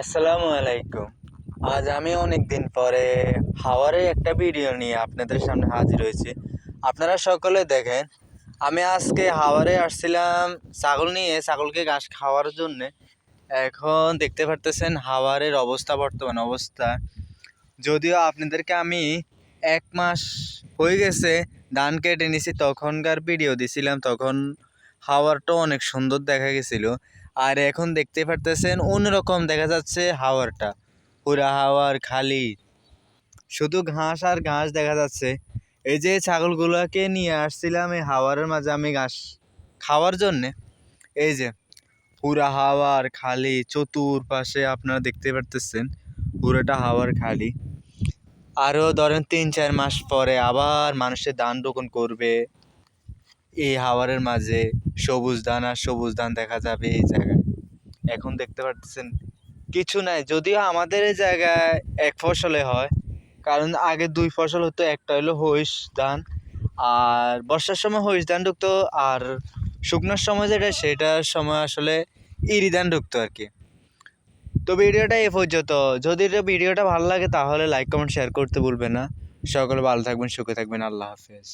আসসালামু আলাইকুম। আজ আমি অনেক দিন পরে হাওয়ারে একটা ভিডিও নিয়ে আপনাদের সামনে হাজির হয়েছি। আপনারা সকলে দেখেন, আমি আজকে হাওয়ারে আসছিলাম ছাগল নিয়ে, ছাগলকে ঘাস খাওয়ার জন্যে। এখন দেখতে পারতেছেন হাওয়ারের অবস্থা, বর্তমান অবস্থা। যদিও আপনাদেরকে আমি 1 মাস হয়ে গেছে ধান কেটে নিছি, তখনকার ভিডিও দিছিলাম, তখন হাওয়ারটা অনেক সুন্দর দেখা গেছিল। আর এখন দেখতে পারতেছেন অন্যরকম দেখা যাচ্ছে হাওয়ারটা, পুরা হাওয়ার খালি, শুধু ঘাস আর ঘাস দেখা যাচ্ছে। এই যে ছাগলগুলোকে নিয়ে আসছিলাম এই হাওয়ারের মাঝে আমি ঘাস খাওয়ার জন্যে, এই যে পুরা হাওয়ার খালি, চতুর্পাশে আপনারা দেখতে পারতেছেন পুরোটা হাওয়ার খালি। আরও ধরেন 3-4 মাস পরে আবার মানুষের ধান রোপণ করবে এই হাওয়ারের মাঝে, সবুজ ধান আর সবুজ ধান দেখা যাবে এই জায়গায়। এখন দেখতে পাচ্ছেন কিছু নাই, যদিও আমাদের এই জায়গায় এক ফসলে হয়, কারণ আগে 2 ফসল হতো, একটা হলো হৈশ ধান, আর বর্ষার সময় হৈশ ধান ঢুকতো, আর শুকনোর সময় যেটা সেটার সময় আসলে ইরি ধান ঢুকতো আর কি। তো ভিডিওটা এ পর্যন্ত। যদি ভিডিওটা ভালো লাগে তাহলে লাইক কমেন্ট শেয়ার করতে ভুলবেন না। সকলে ভালো থাকবেন, সুখে থাকবেন। আল্লাহ হাফেজ।